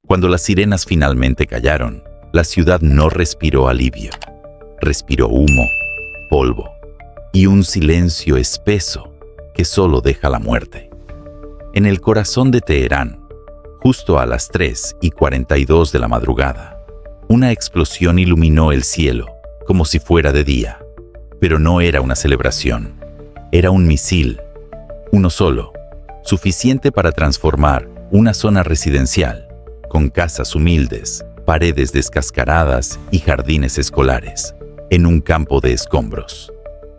Cuando las sirenas finalmente callaron, la ciudad no respiró alivio. Respiró humo, polvo y un silencio espeso que solo deja la muerte. En el corazón de Teherán, justo a las 3:42 de la madrugada, una explosión iluminó el cielo como si fuera de día. Pero no era una celebración. Era un misil, uno solo, suficiente para transformar una zona residencial, con casas humildes, paredes descascaradas y jardines escolares, en un campo de escombros.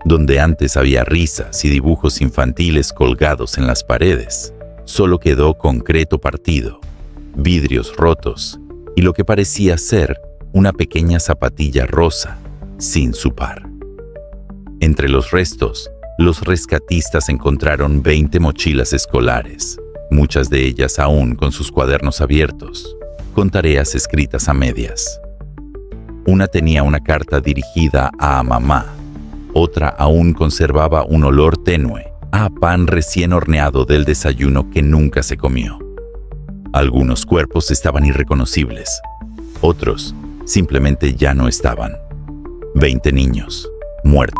Donde antes había risas y dibujos infantiles colgados en las paredes, solo quedó concreto partido, vidrios rotos y lo que parecía ser una pequeña zapatilla rosa, sin su par. Entre los restos, los rescatistas encontraron 20 mochilas escolares, muchas de ellas aún con sus cuadernos abiertos, con tareas escritas a medias. Una tenía una carta dirigida a mamá, otra aún conservaba un olor tenue a pan recién horneado del desayuno que nunca se comió. Algunos cuerpos estaban irreconocibles, otros simplemente ya no estaban. 20 niños, muertos.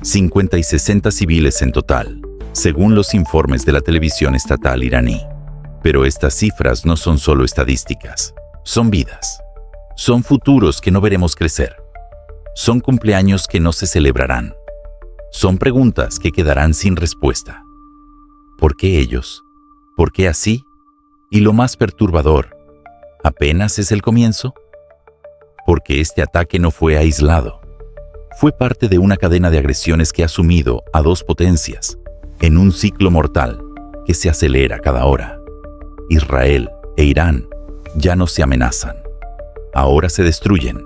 50 y 60 civiles en total, según los informes de la televisión estatal iraní. Pero estas cifras no son solo estadísticas, son vidas. Son futuros que no veremos crecer. Son cumpleaños que no se celebrarán. Son preguntas que quedarán sin respuesta. ¿Por qué ellos? ¿Por qué así? Y lo más perturbador, ¿apenas es el comienzo? Porque este ataque no fue aislado. Fue parte de una cadena de agresiones que ha sumido a dos potencias en un ciclo mortal que se acelera cada hora. Israel e Irán ya no se amenazan. Ahora se destruyen.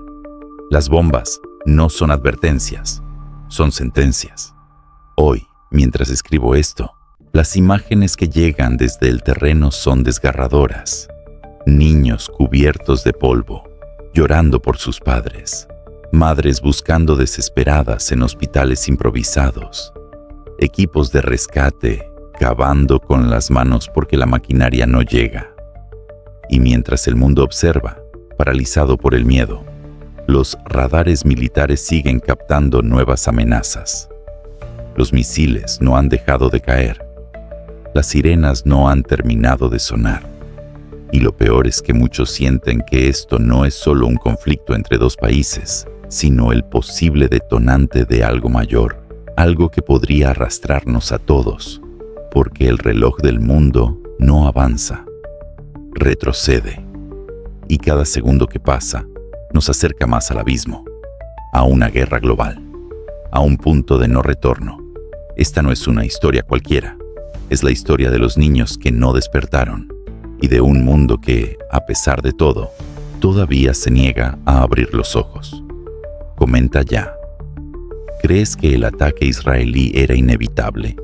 Las bombas no son advertencias, son sentencias. Hoy, mientras escribo esto, las imágenes que llegan desde el terreno son desgarradoras. Niños cubiertos de polvo, llorando por sus padres. Madres buscando desesperadas en hospitales improvisados. Equipos de rescate cavando con las manos porque la maquinaria no llega. Y mientras el mundo observa, paralizado por el miedo, los radares militares siguen captando nuevas amenazas. Los misiles no han dejado de caer. Las sirenas no han terminado de sonar. Y lo peor es que muchos sienten que esto no es solo un conflicto entre dos países, sino el posible detonante de algo mayor, algo que podría arrastrarnos a todos, porque el reloj del mundo no avanza, retrocede, y cada segundo que pasa nos acerca más al abismo, a una guerra global, a un punto de no retorno. Esta no es una historia cualquiera, es la historia de los niños que no despertaron, y de un mundo que, a pesar de todo, todavía se niega a abrir los ojos. Comenta ya. ¿Crees que el ataque israelí era inevitable?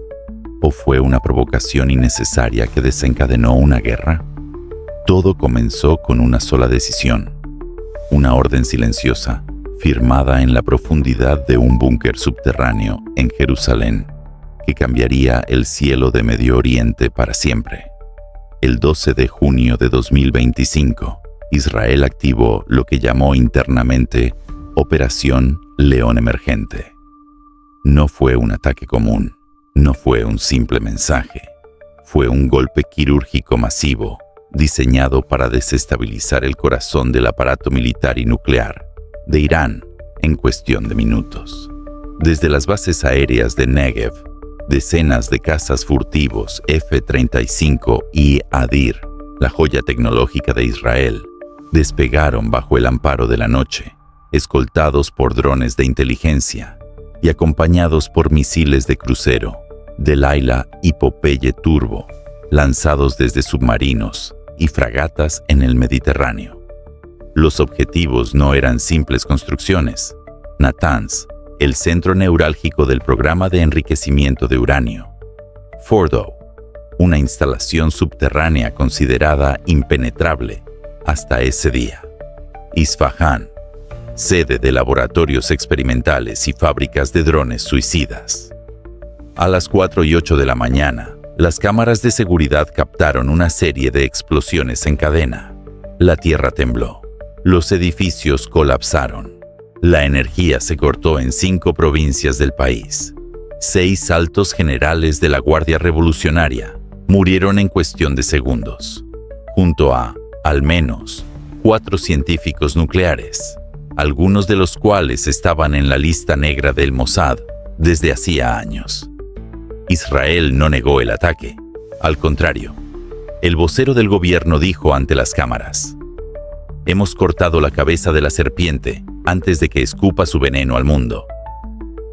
¿O fue una provocación innecesaria que desencadenó una guerra? Todo comenzó con una sola decisión. Una orden silenciosa, firmada en la profundidad de un búnker subterráneo en Jerusalén, que cambiaría el cielo de Medio Oriente para siempre. El 12 de junio de 2025, Israel activó lo que llamó internamente Operación León Emergente. No fue un ataque común, no fue un simple mensaje. Fue un golpe quirúrgico masivo, diseñado para desestabilizar el corazón del aparato militar y nuclear de Irán en cuestión de minutos. Desde las bases aéreas de Negev, decenas de cazas furtivos F-35 y Adir, la joya tecnológica de Israel, despegaron bajo el amparo de la noche, escoltados por drones de inteligencia y acompañados por misiles de crucero, Delilah y Popeye Turbo, lanzados desde submarinos y fragatas en el Mediterráneo. Los objetivos no eran simples construcciones. Natanz, el centro neurálgico del programa de enriquecimiento de uranio. Fordow, una instalación subterránea considerada impenetrable hasta ese día. Isfahán, sede de laboratorios experimentales y fábricas de drones suicidas. A las 4:08 de la mañana, las cámaras de seguridad captaron una serie de explosiones en cadena. La tierra tembló. Los edificios colapsaron. La energía se cortó en 5 provincias del país. 6 altos generales de la Guardia Revolucionaria murieron en cuestión de segundos, junto a, al menos, 4 científicos nucleares, algunos de los cuales estaban en la lista negra del Mossad desde hacía años. Israel no negó el ataque. Al contrario, el vocero del gobierno dijo ante las cámaras: «Hemos cortado la cabeza de la serpiente antes de que escupa su veneno al mundo».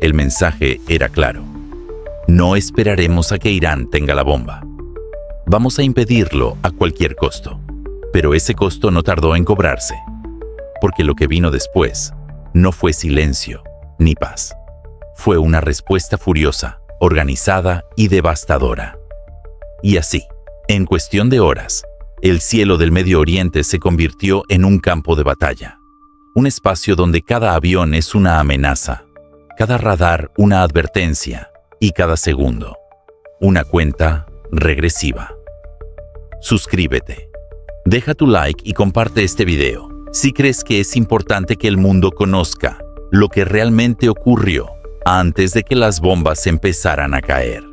El mensaje era claro: no esperaremos a que Irán tenga la bomba. Vamos a impedirlo a cualquier costo. Pero ese costo no tardó en cobrarse, porque lo que vino después no fue silencio ni paz. Fue una respuesta furiosa, organizada y devastadora. Y así, en cuestión de horas, el cielo del Medio Oriente se convirtió en un campo de batalla, un espacio donde cada avión es una amenaza, cada radar una advertencia y cada segundo una cuenta regresiva. Suscríbete, deja tu like y comparte este video si crees que es importante que el mundo conozca lo que realmente ocurrió antes de que las bombas empezaran a caer.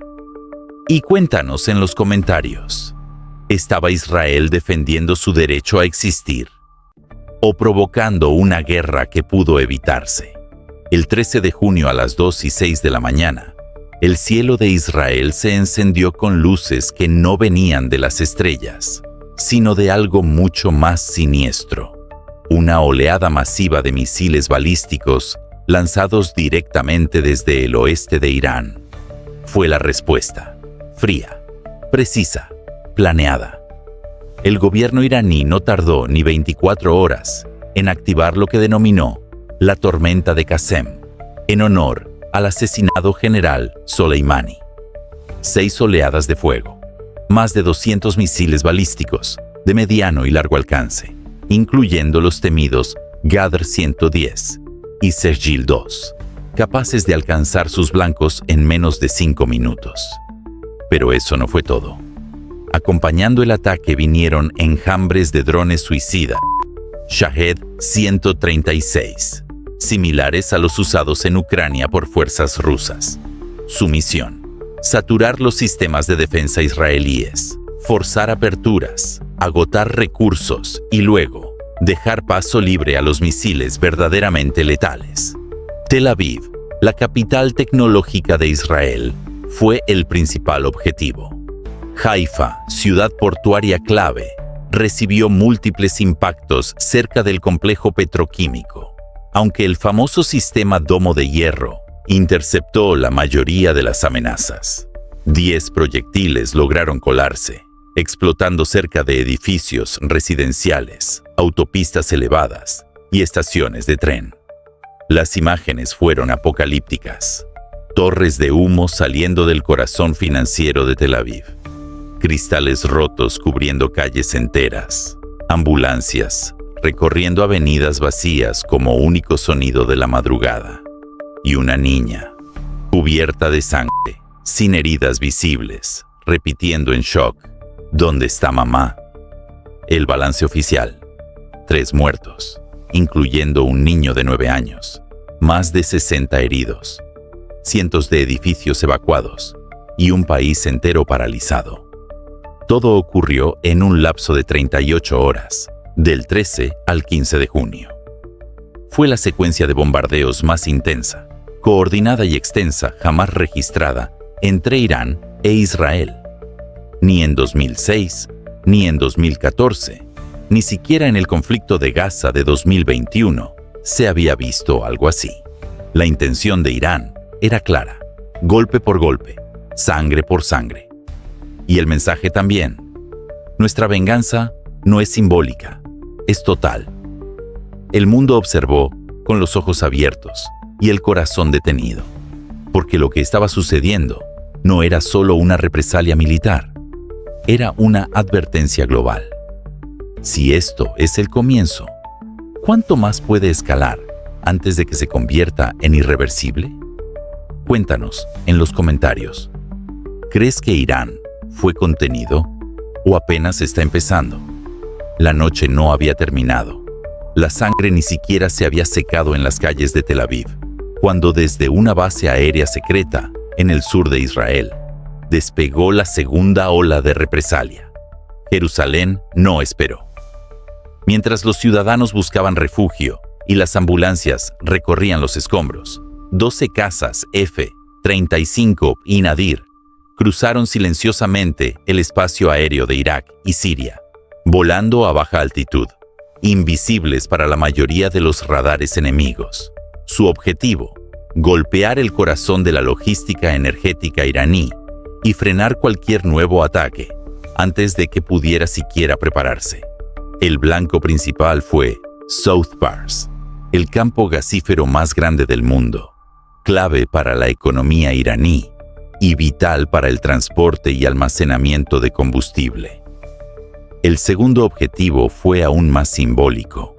Y cuéntanos en los comentarios: ¿estaba Israel defendiendo su derecho a existir o provocando una guerra que pudo evitarse? El 13 de junio a las 2:06 de la mañana, el cielo de Israel se encendió con luces que no venían de las estrellas, sino de algo mucho más siniestro: una oleada masiva de misiles balísticos lanzados directamente desde el oeste de Irán. Fue la respuesta, fría, precisa, planeada. El gobierno iraní no tardó ni 24 horas en activar lo que denominó la tormenta de Qasem, en honor al asesinado general Soleimani. 6 oleadas de fuego, más de 200 misiles balísticos de mediano y largo alcance, incluyendo los temidos Qadr-110 y Sejil-2, capaces de alcanzar sus blancos en menos de 5 minutos. Pero eso no fue todo. Acompañando el ataque vinieron enjambres de drones suicida, Shahed-136, similares a los usados en Ucrania por fuerzas rusas. Su misión: saturar los sistemas de defensa israelíes, forzar aperturas, agotar recursos y luego dejar paso libre a los misiles verdaderamente letales. Tel Aviv, la capital tecnológica de Israel, fue el principal objetivo. Haifa, ciudad portuaria clave, recibió múltiples impactos cerca del complejo petroquímico, aunque el famoso sistema Domo de Hierro interceptó la mayoría de las amenazas. 10 proyectiles lograron colarse, explotando cerca de edificios residenciales, autopistas elevadas y estaciones de tren. Las imágenes fueron apocalípticas: torres de humo saliendo del corazón financiero de Tel Aviv, cristales rotos cubriendo calles enteras, ambulancias recorriendo avenidas vacías como único sonido de la madrugada, y una niña, cubierta de sangre, sin heridas visibles, repitiendo en shock: ¿dónde está mamá? El balance oficial: 3 muertos, incluyendo un niño de 9 años, más de 60 heridos, cientos de edificios evacuados y un país entero paralizado. Todo ocurrió en un lapso de 38 horas, del 13 al 15 de junio. Fue la secuencia de bombardeos más intensa, coordinada y extensa jamás registrada entre Irán e Israel. Ni en 2006, ni en 2014, ni siquiera en el conflicto de Gaza de 2021 se había visto algo así. La intención de Irán era clara: golpe por golpe, sangre por sangre. Y el mensaje también: nuestra venganza no es simbólica, es total. El mundo observó con los ojos abiertos y el corazón detenido, porque lo que estaba sucediendo no era solo una represalia militar, era una advertencia global. Si esto es el comienzo, ¿cuánto más puede escalar antes de que se convierta en irreversible? Cuéntanos en los comentarios. ¿Crees que Irán fue contenido o apenas está empezando? La noche no había terminado. La sangre ni siquiera se había secado en las calles de Tel Aviv, cuando desde una base aérea secreta, en el sur de Israel, despegó la segunda ola de represalia. Jerusalén no esperó. Mientras los ciudadanos buscaban refugio y las ambulancias recorrían los escombros, 12 cazas F-35 y Nadir cruzaron silenciosamente el espacio aéreo de Irak y Siria, volando a baja altitud, invisibles para la mayoría de los radares enemigos. Su objetivo: golpear el corazón de la logística energética iraní y frenar cualquier nuevo ataque antes de que pudiera siquiera prepararse. El blanco principal fue South Pars, el campo gasífero más grande del mundo, clave para la economía iraní y vital para el transporte y almacenamiento de combustible. El segundo objetivo fue aún más simbólico: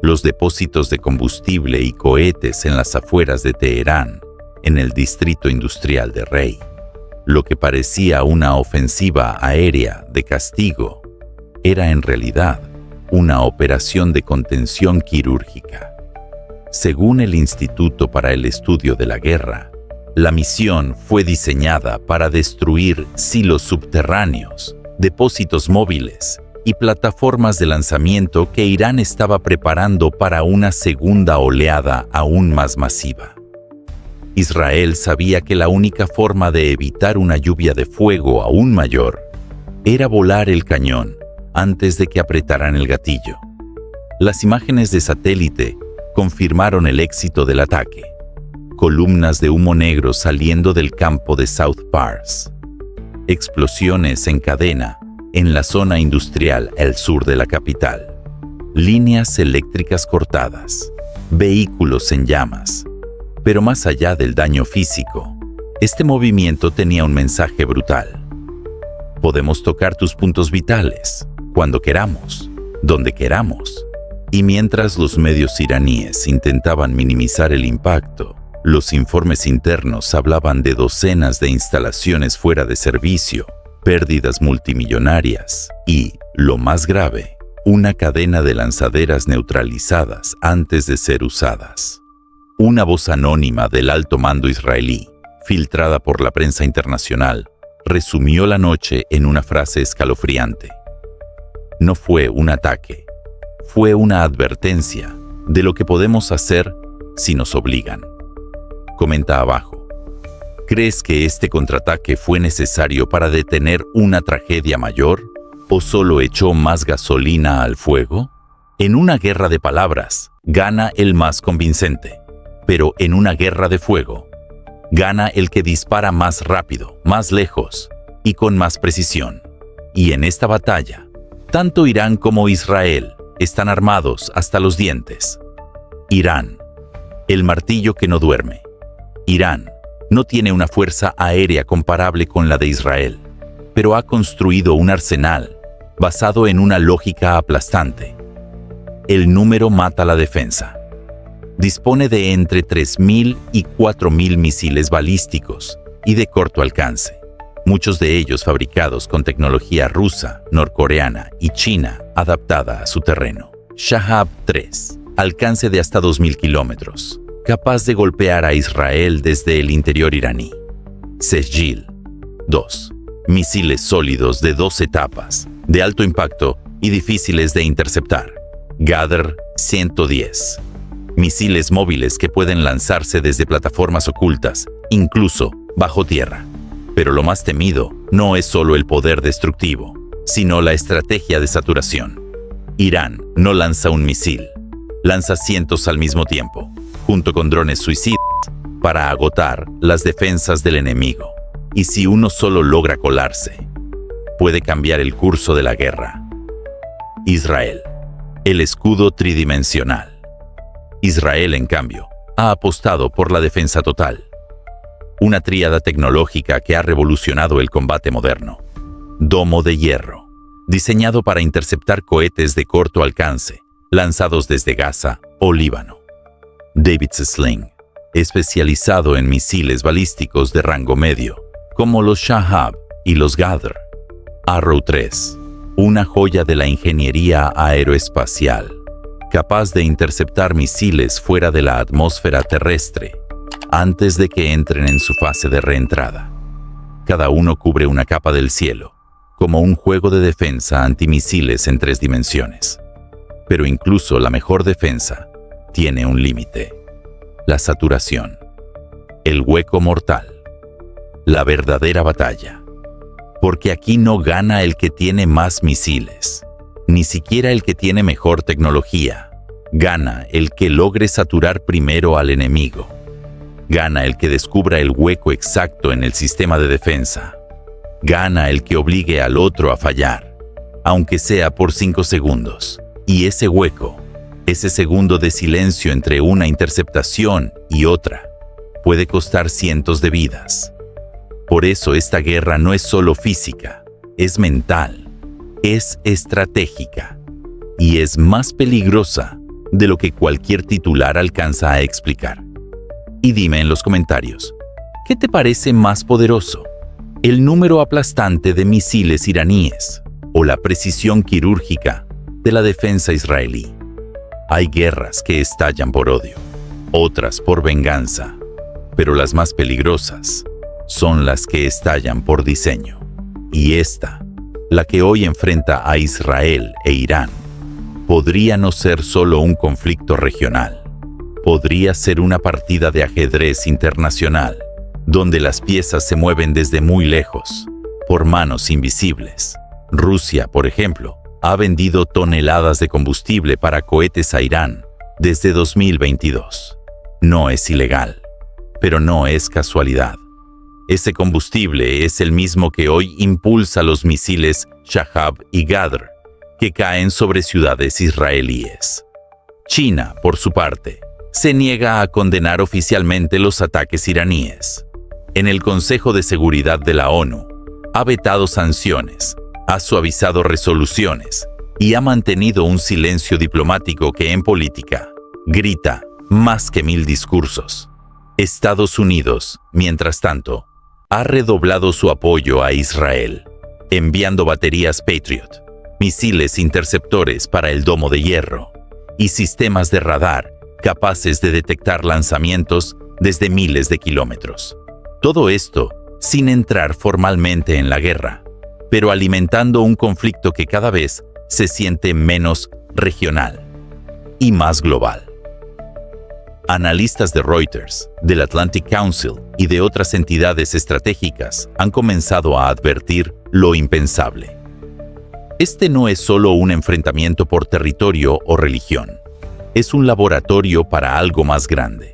los depósitos de combustible y cohetes en las afueras de Teherán, en el distrito industrial de Rey. Lo que parecía una ofensiva aérea de castigo era en realidad una operación de contención quirúrgica. Según el Instituto para el Estudio de la Guerra, la misión fue diseñada para destruir silos subterráneos, depósitos móviles y plataformas de lanzamiento que Irán estaba preparando para una segunda oleada aún más masiva. Israel sabía que la única forma de evitar una lluvia de fuego aún mayor era volar el cañón antes de que apretaran el gatillo. Las imágenes de satélite confirmaron el éxito del ataque: columnas de humo negro saliendo del campo de South Pars, explosiones en cadena en la zona industrial al sur de la capital, líneas eléctricas cortadas, vehículos en llamas. Pero más allá del daño físico, este movimiento tenía un mensaje brutal: podemos tocar tus puntos vitales, cuando queramos, donde queramos. Y mientras los medios iraníes intentaban minimizar el impacto, los informes internos hablaban de docenas de instalaciones fuera de servicio, pérdidas multimillonarias y, lo más grave, una cadena de lanzaderas neutralizadas antes de ser usadas. Una voz anónima del alto mando israelí, filtrada por la prensa internacional, resumió la noche en una frase escalofriante: no fue un ataque, fue una advertencia de lo que podemos hacer si nos obligan. Comenta abajo: ¿crees que este contraataque fue necesario para detener una tragedia mayor o solo echó más gasolina al fuego? En una guerra de palabras, gana el más convincente, pero en una guerra de fuego, gana el que dispara más rápido, más lejos y con más precisión. Y en esta batalla, tanto Irán como Israel están armados hasta los dientes. Irán, el martillo que no duerme. Irán no tiene una fuerza aérea comparable con la de Israel, pero ha construido un arsenal basado en una lógica aplastante. El número mata la defensa. Dispone de entre 3.000 y 4.000 misiles balísticos y de corto alcance, muchos de ellos fabricados con tecnología rusa, norcoreana y china adaptada a su terreno. Shahab-3, alcance de hasta 2.000 kilómetros, capaz de golpear a Israel desde el interior iraní. Sejil-2, misiles sólidos de 2 etapas, de alto impacto y difíciles de interceptar. Ghadr-110, misiles móviles que pueden lanzarse desde plataformas ocultas, incluso bajo tierra. Pero lo más temido no es solo el poder destructivo, sino la estrategia de saturación. Irán no lanza un misil, lanza cientos al mismo tiempo, junto con drones suicidas, para agotar las defensas del enemigo. Y si uno solo logra colarse, puede cambiar el curso de la guerra. Israel, el escudo tridimensional. Israel, en cambio, ha apostado por la defensa total, una tríada tecnológica que ha revolucionado el combate moderno. Domo de hierro, diseñado para interceptar cohetes de corto alcance, lanzados desde Gaza o Líbano. David's Sling, especializado en misiles balísticos de rango medio, como los Shahab y los Ghadr. Arrow 3, una joya de la ingeniería aeroespacial, capaz de interceptar misiles fuera de la atmósfera terrestre antes de que entren en su fase de reentrada. Cada uno cubre una capa del cielo, como un juego de defensa antimisiles en 3 dimensiones. Pero incluso la mejor defensa tiene un límite: la saturación, el hueco mortal, la verdadera batalla. Porque aquí no gana el que tiene más misiles, ni siquiera el que tiene mejor tecnología. Gana el que logre saturar primero al enemigo. Gana el que descubra el hueco exacto en el sistema de defensa. Gana el que obligue al otro a fallar, aunque sea por 5 segundos. Y ese hueco, ese segundo de silencio entre una interceptación y otra, puede costar cientos de vidas. Por eso esta guerra no es solo física, es mental, es estratégica y es más peligrosa de lo que cualquier titular alcanza a explicar. Y dime en los comentarios, ¿qué te parece más poderoso? ¿El número aplastante de misiles iraníes o la precisión quirúrgica de la defensa israelí? Hay guerras que estallan por odio, otras por venganza, pero las más peligrosas son las que estallan por diseño. Y esta, la que hoy enfrenta a Israel e Irán, podría no ser solo un conflicto regional. Podría ser una partida de ajedrez internacional, donde las piezas se mueven desde muy lejos, por manos invisibles. Rusia, por ejemplo, ha vendido toneladas de combustible para cohetes a Irán desde 2022. No es ilegal, pero no es casualidad. Ese combustible es el mismo que hoy impulsa los misiles Shahab y Ghadr, que caen sobre ciudades israelíes. China, por su parte, se niega a condenar oficialmente los ataques iraníes. En el Consejo de Seguridad de la ONU, ha vetado sanciones, ha suavizado resoluciones y ha mantenido un silencio diplomático que en política grita más que 1000 discursos. Estados Unidos, mientras tanto, ha redoblado su apoyo a Israel, enviando baterías Patriot, misiles interceptores para el domo de hierro y sistemas de radar capaces de detectar lanzamientos desde miles de kilómetros. Todo esto sin entrar formalmente en la guerra, pero alimentando un conflicto que cada vez se siente menos regional y más global. Analistas de Reuters, del Atlantic Council y de otras entidades estratégicas han comenzado a advertir lo impensable. Este no es solo un enfrentamiento por territorio o religión, es un laboratorio para algo más grande.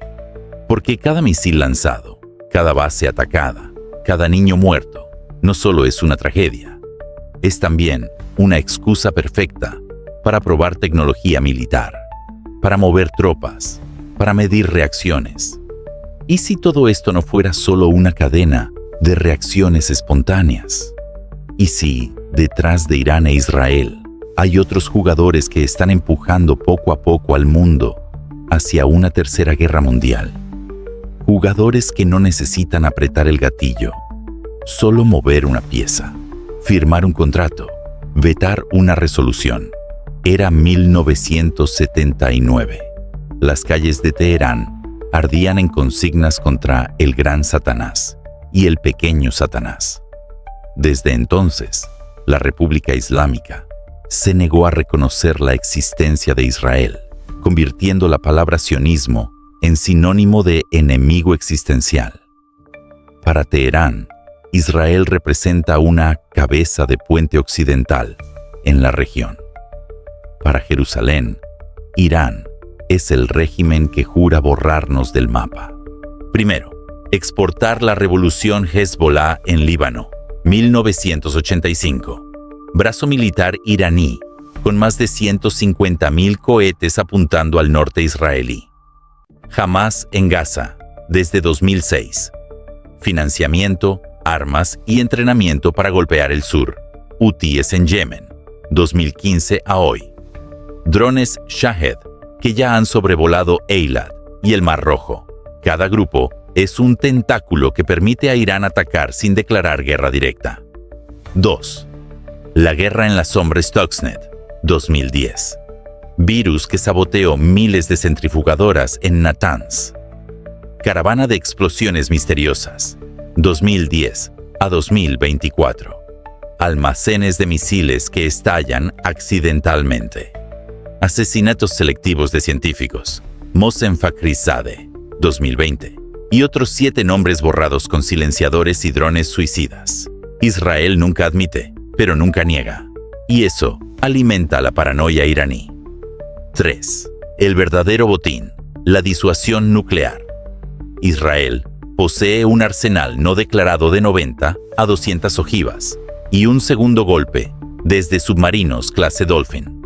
Porque cada misil lanzado, cada base atacada, cada niño muerto, no solo es una tragedia, es también una excusa perfecta para probar tecnología militar, para mover tropas, para medir reacciones. ¿Y si todo esto no fuera solo una cadena de reacciones espontáneas? ¿Y si, detrás de Irán e Israel, hay otros jugadores que están empujando poco a poco al mundo hacia una tercera guerra mundial? Jugadores que no necesitan apretar el gatillo, solo mover una pieza, firmar un contrato, vetar una resolución. Era 1979. Las calles de Teherán ardían en consignas contra el gran Satanás y el pequeño Satanás. Desde entonces, la República Islámica se negó a reconocer la existencia de Israel, convirtiendo la palabra sionismo en sinónimo de enemigo existencial. Para Teherán, Israel representa una cabeza de puente occidental en la región. Para Jerusalén, Irán es el régimen que jura borrarnos del mapa. Primero, exportar la revolución Hezbollah en Líbano, 1985. Brazo militar iraní, con más de 150.000 cohetes apuntando al norte israelí. Hamás en Gaza, desde 2006. Financiamiento, armas y entrenamiento para golpear el sur. Hutíes en Yemen, 2015 a hoy. Drones Shahed, que ya han sobrevolado Eilat y el Mar Rojo. Cada grupo es un tentáculo que permite a Irán atacar sin declarar guerra directa. 2. La guerra en la sombra Stuxnet, 2010. Virus que saboteó miles de centrifugadoras en Natanz. Caravana de explosiones misteriosas, 2010 a 2024. Almacenes de misiles que estallan accidentalmente. Asesinatos selectivos de científicos, Mohsen Fakhrizadeh, 2020. Y otros 7 nombres borrados con silenciadores y drones suicidas. Israel nunca admite, pero nunca niega. Y eso alimenta la paranoia iraní. 3. El verdadero botín, la disuasión nuclear. Israel posee un arsenal no declarado de 90 a 200 ojivas y un segundo golpe desde submarinos clase Dolphin.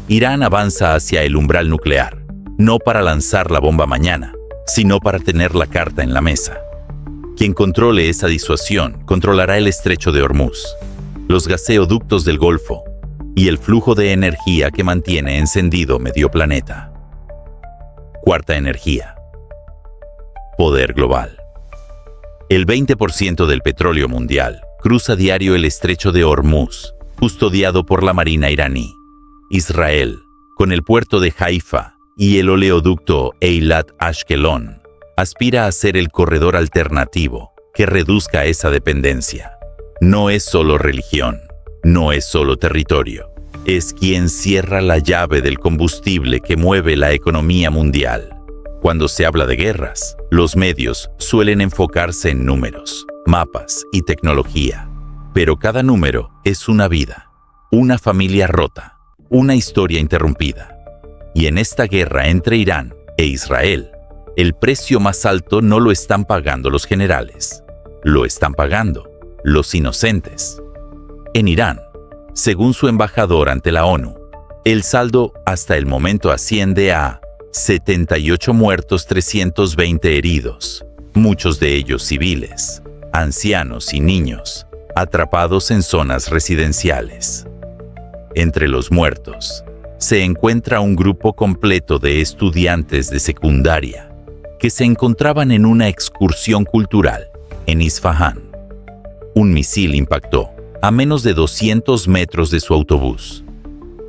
Irán avanza hacia el umbral nuclear, no para lanzar la bomba mañana, sino para tener la carta en la mesa. Quien controle esa disuasión controlará el estrecho de Hormuz, los gaseoductos del Golfo y el flujo de energía que mantiene encendido medio planeta. Cuarta energía. Poder global. El 20% del petróleo mundial cruza diario el estrecho de Hormuz, custodiado por la Marina iraní. Israel, con el puerto de Haifa y el oleoducto Eilat-Ashkelon, aspira a ser el corredor alternativo que reduzca esa dependencia. No es solo religión, no es solo territorio, es quien cierra la llave del combustible que mueve la economía mundial. Cuando se habla de guerras, los medios suelen enfocarse en números, mapas y tecnología. Pero cada número es una vida, una familia rota, una historia interrumpida. Y en esta guerra entre Irán e Israel, el precio más alto no lo están pagando los generales, lo están pagando los inocentes. En Irán, según su embajador ante la ONU, el saldo hasta el momento asciende a 78 muertos, 320 heridos, muchos de ellos civiles, ancianos y niños, atrapados en zonas residenciales. Entre los muertos, se encuentra un grupo completo de estudiantes de secundaria que se encontraban en una excursión cultural en Isfahán. Un misil impactó a menos de 200 metros de su autobús.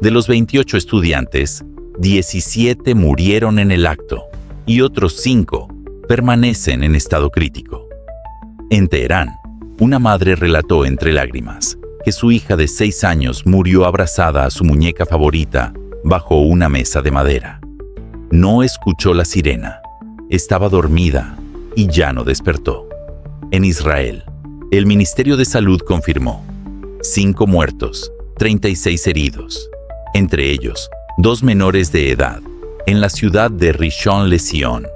De los 28 estudiantes, 17 murieron en el acto y otros 5 permanecen en estado crítico. En Teherán, una madre relató entre lágrimas que su hija de 6 años murió abrazada a su muñeca favorita bajo una mesa de madera. No escuchó la sirena, estaba dormida y ya no despertó. En Israel, el Ministerio de Salud confirmó 5 muertos, 36 heridos, entre ellos 2 menores de edad, en la ciudad de Rishon LeZion,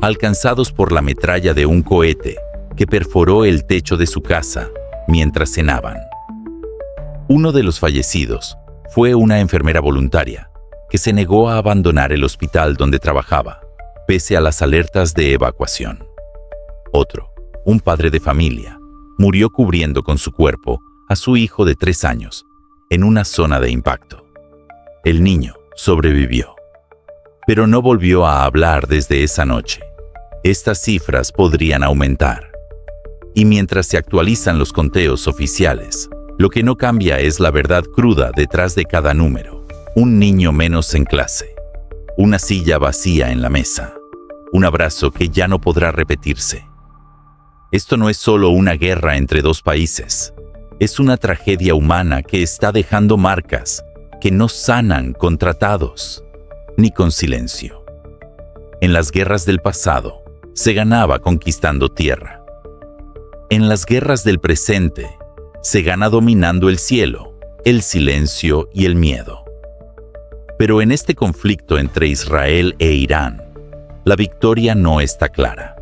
alcanzados por la metralla de un cohete que perforó el techo de su casa mientras cenaban. Uno de los fallecidos fue una enfermera voluntaria que se negó a abandonar el hospital donde trabajaba, pese a las alertas de evacuación. Otro, un padre de familia, murió cubriendo con su cuerpo a su hijo de 3 años en una zona de impacto. El niño sobrevivió, pero no volvió a hablar desde esa noche. Estas cifras podrían aumentar. Y mientras se actualizan los conteos oficiales, lo que no cambia es la verdad cruda detrás de cada número. Un niño menos en clase, una silla vacía en la mesa, un abrazo que ya no podrá repetirse. Esto no es solo una guerra entre 2 países, es una tragedia humana que está dejando marcas que no sanan con tratados ni con silencio. En las guerras del pasado se ganaba conquistando tierra. En las guerras del presente se gana dominando el cielo, el silencio y el miedo. Pero en este conflicto entre Israel e Irán, la victoria no está clara,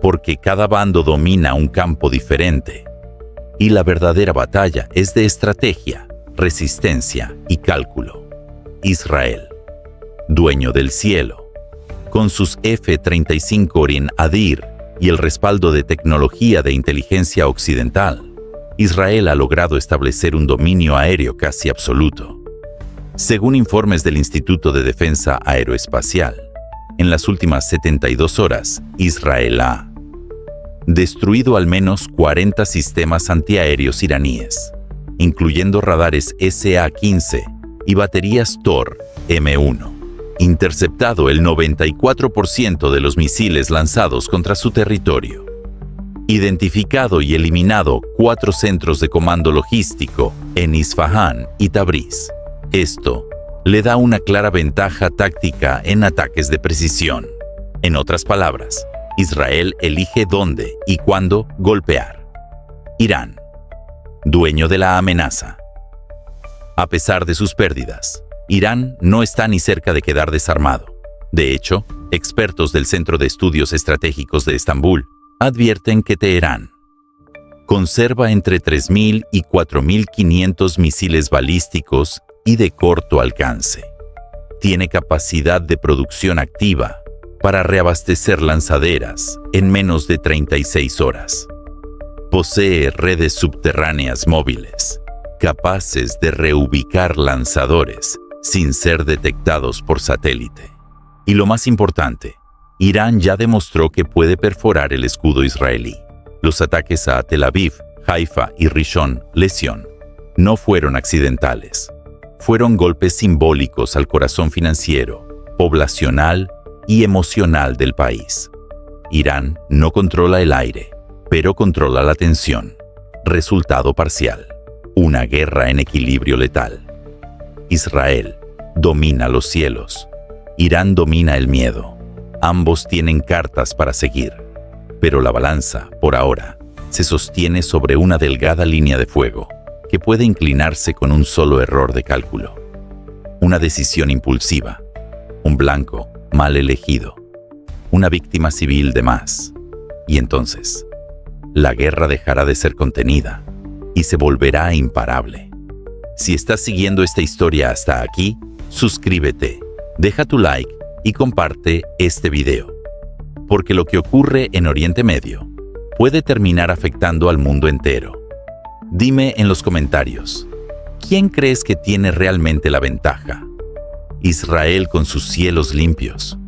porque cada bando domina un campo diferente, y la verdadera batalla es de estrategia, resistencia y cálculo. Israel, dueño del cielo, con sus F-35 Orin Adir y el respaldo de tecnología de inteligencia occidental, Israel ha logrado establecer un dominio aéreo casi absoluto. Según informes del Instituto de Defensa Aeroespacial, en las últimas 72 horas, Israel ha destruido al menos 40 sistemas antiaéreos iraníes, incluyendo radares SA-15 y baterías Thor M1, interceptado el 94% de los misiles lanzados contra su territorio. Identificado y eliminado 4 centros de comando logístico en Isfahán y Tabriz. Esto le da una clara ventaja táctica en ataques de precisión. En otras palabras, Israel elige dónde y cuándo golpear. Irán, dueño de la amenaza. A pesar de sus pérdidas, Irán no está ni cerca de quedar desarmado. De hecho, expertos del Centro de Estudios Estratégicos de Estambul advierten que Teherán conserva entre 3.000 y 4.500 misiles balísticos y de corto alcance. Tiene capacidad de producción activa para reabastecer lanzaderas en menos de 36 horas. Posee redes subterráneas móviles, capaces de reubicar lanzadores sin ser detectados por satélite. Y lo más importante, Irán ya demostró que puede perforar el escudo israelí. Los ataques a Tel Aviv, Haifa y Rishon LeZion no fueron accidentales. Fueron golpes simbólicos al corazón financiero, poblacional y emocional del país. Irán no controla el aire, pero controla la tensión. Resultado parcial: una guerra en equilibrio letal. Israel domina los cielos. Irán domina el miedo. Ambos tienen cartas para seguir, pero la balanza, por ahora, se sostiene sobre una delgada línea de fuego que puede inclinarse con un solo error de cálculo. Una decisión impulsiva, un blanco mal elegido, una víctima civil de más. Y entonces, la guerra dejará de ser contenida y se volverá imparable. Si estás siguiendo esta historia hasta aquí, suscríbete, deja tu like y comparte este video. Porque lo que ocurre en Oriente Medio puede terminar afectando al mundo entero. Dime en los comentarios, ¿quién crees que tiene realmente la ventaja? ¿Israel con sus cielos limpios?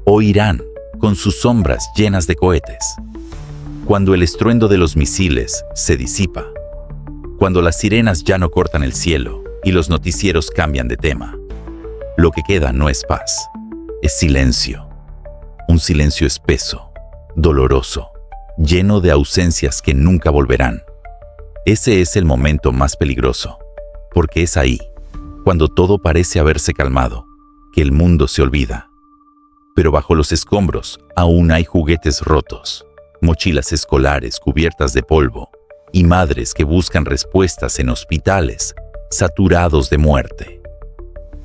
¿O Irán con sus sombras llenas de cohetes? Cuando el estruendo de los misiles se disipa, cuando las sirenas ya no cortan el cielo y los noticieros cambian de tema, lo que queda no es paz, es silencio. Un silencio espeso, doloroso, lleno de ausencias que nunca volverán. Ese es el momento más peligroso, porque es ahí, cuando todo parece haberse calmado, que el mundo se olvida. Pero bajo los escombros aún hay juguetes rotos, mochilas escolares cubiertas de polvo y madres que buscan respuestas en hospitales saturados de muerte.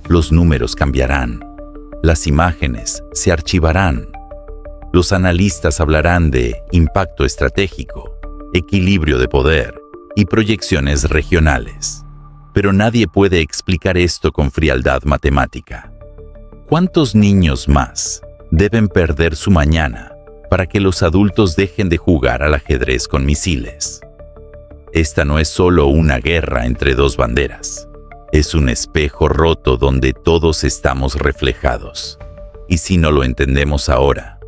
Los números cambiarán, las imágenes se archivarán, los analistas hablarán de impacto estratégico, equilibrio de poder y proyecciones regionales. Pero nadie puede explicar esto con frialdad matemática. ¿Cuántos niños más deben perder su mañana para que los adultos dejen de jugar al ajedrez con misiles? Esta no es solo una guerra entre dos banderas. Es un espejo roto donde todos estamos reflejados. Y si no lo entendemos ahora,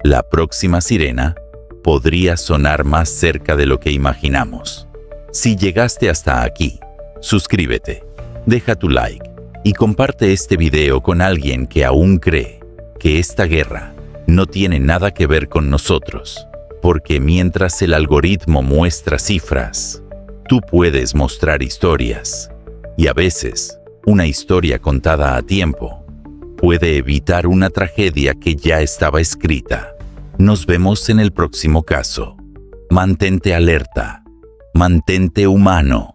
la próxima sirena podría sonar más cerca de lo que imaginamos. Si llegaste hasta aquí, suscríbete, deja tu like y comparte este video con alguien que aún cree que esta guerra no tiene nada que ver con nosotros, porque mientras el algoritmo muestra cifras, tú puedes mostrar historias. Y a veces, una historia contada a tiempo puede evitar una tragedia que ya estaba escrita. Nos vemos en el próximo caso. Mantente alerta, mantente humano.